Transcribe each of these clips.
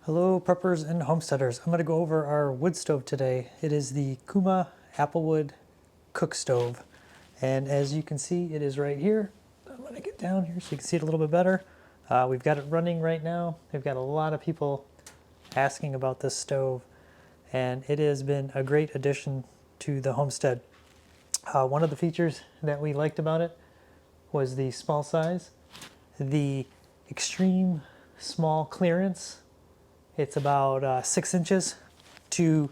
Hello preppers and homesteaders. I'm going to go over our wood stove today. It is the Kuma Applewood cook stove. And as you can see, it is right here. I'm going to get down here so you can see it a little bit better. We've got it running right now. We've got a lot of people asking about this stove, and it has been a great addition to the homestead. One of the features that we liked about it was the small size, the extreme small clearance. It's about 6 inches to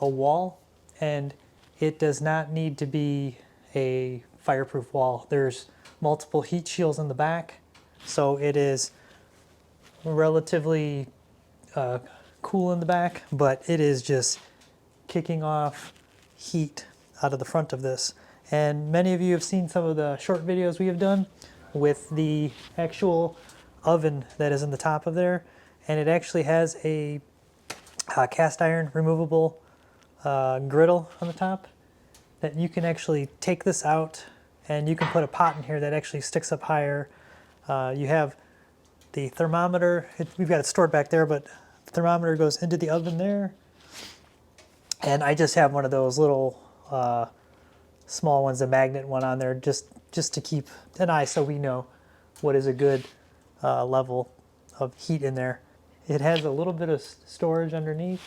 a wall, and it does not need to be a fireproof wall. There's multiple heat shields in the back, so it is relatively cool in the back, but it is just kicking off heat out of the front of this. And many of you have seen some of the short videos we have done with the actual oven that is in the top of there. And it actually has a cast iron removable griddle on the top that you can actually take this out, and you can put a pot in here that actually sticks up higher. You have the thermometer. We've got it stored back there, but the thermometer goes into the oven there. And I just have one of those little small ones, a magnet one on there, just to keep an eye so we know what is a good level of heat in there. It has a little bit of storage underneath,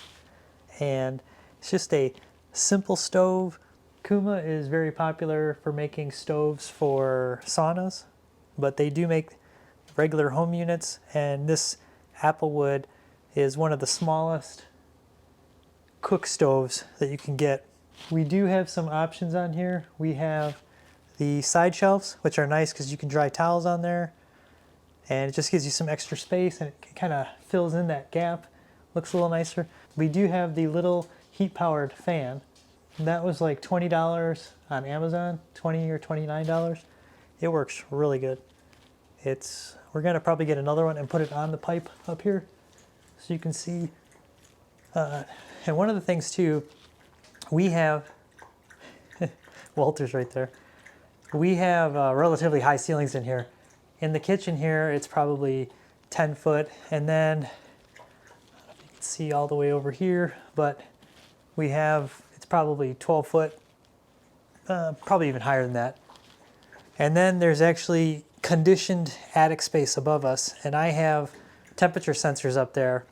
and it's just a simple stove. Kuma is very popular for making stoves for saunas, but they do make regular home units, and this Applewood is one of the smallest cook stoves that you can get. We do have some options on here. We have the side shelves, which are nice because you can dry towels on there. And it just gives you some extra space, and it kind of fills in that gap. Looks a little nicer. We do have the little heat-powered fan. That was like $20 on Amazon, $20 or $29. It works really good. We're gonna probably get another one and put it on the pipe up here so you can see. And one of the things too, we have, Walter's right there. We have relatively high ceilings in here. In the kitchen here, it's probably 10 foot, and then, I don't know if you can see all the way over here, but it's probably 12 foot, probably even higher than that. And then there's actually conditioned attic space above us, and I have temperature sensors up there.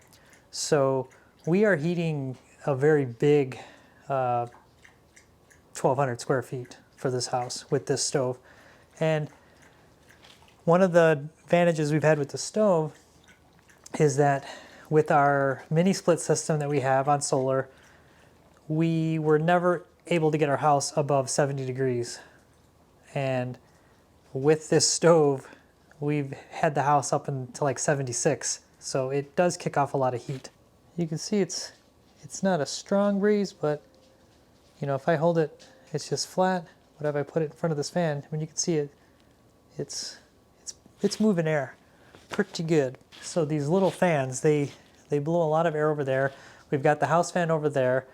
So we are heating a very big 1,200 square feet for this house with this stove. And one of the advantages we've had with the stove is that with our mini split system that we have on solar, we were never able to get our house above 70 degrees. And with this stove, we've had the house up into like 76. So it does kick off a lot of heat. You can see it's not a strong breeze, but you know, if I hold it, it's just flat. But if I put it in front of this fan, when you can see it, it's moving air pretty good. So these little fans, they blow a lot of air over there. We've got the house fan over there.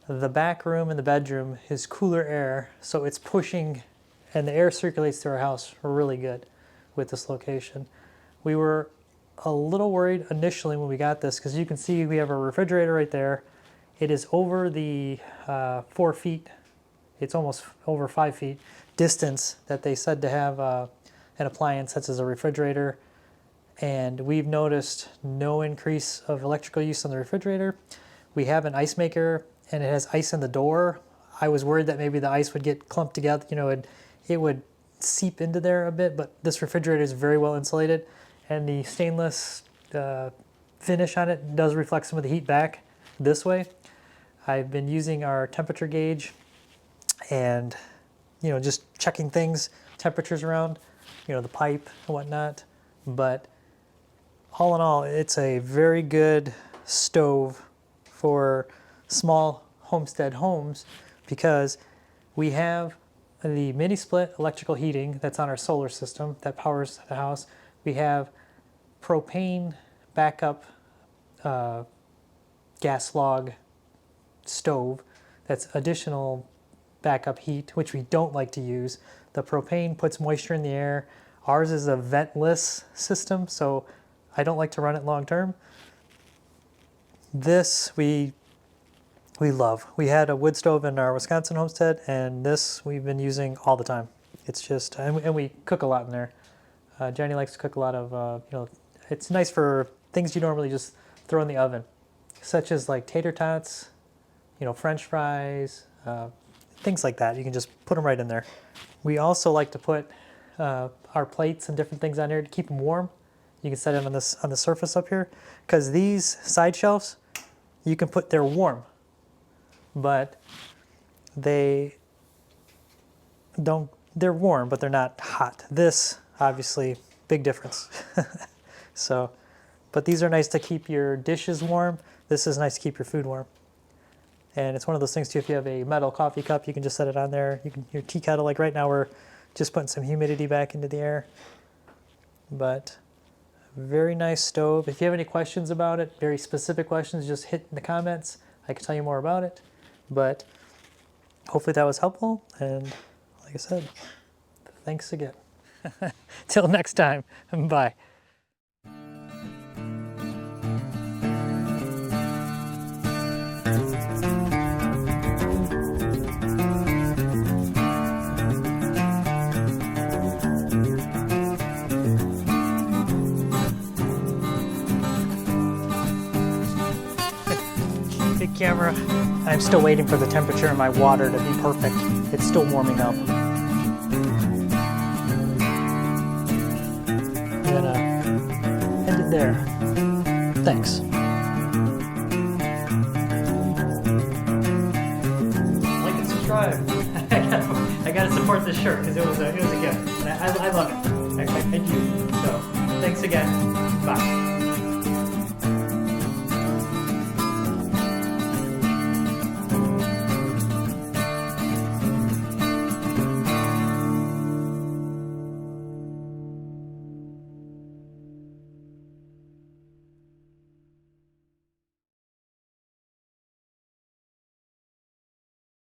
The back room and the bedroom is cooler air, so it's pushing, and the air circulates through our house really good with this location. We were a little worried initially when we got this, because you can see we have a refrigerator right there. It is over the 4 feet, it's almost over 5 feet distance that they said to have an appliance such as a refrigerator, and we've noticed no increase of electrical use on the refrigerator. We have an ice maker, and it has ice in the door. I was worried that maybe the ice would get clumped together, you know, it would seep into there a bit, but this refrigerator is very well insulated, and the stainless finish on it does reflect some of the heat back this way. I've been using our temperature gauge and, you know, just checking things, temperatures around, you know, the pipe and whatnot. But all in all, it's a very good stove for small homestead homes, because we have the mini split electrical heating that's on our solar system that powers the house. We have propane backup gas log stove that's additional backup heat, which we don't like to use. The propane puts moisture in the air. Ours is a ventless system, so I don't like to run it long term. This we love. We had a wood stove in our Wisconsin homestead, and this we've been using all the time. It's just, and we cook a lot in there. Jenny likes to cook a lot of, you know, it's nice for things you normally just throw in the oven, such as like tater tots, you know, French fries, things like that. You can just put them right in there. We also like to put our plates and different things on here to keep them warm. You can set it on the surface up here, because these side shelves, you can put, they're warm, but they're warm, but they're not hot. This, obviously, big difference. So, but these are nice to keep your dishes warm. This is nice to keep your food warm. And it's one of those things too, if you have a metal coffee cup, you can just set it on there. You can, your tea kettle, like right now we're just putting some humidity back into the air. But very nice stove. If you have any questions about it, very specific questions, just hit in the comments. I can tell you more about it. But hopefully that was helpful. And like I said, thanks again. Till next time, bye. Big camera. I'm still waiting for the temperature in my water to be perfect. It's still warming up. I'm gonna end it there. Thanks. Like and subscribe. I gotta support this shirt because it was a gift. I love it. I do. So thanks again. Bye.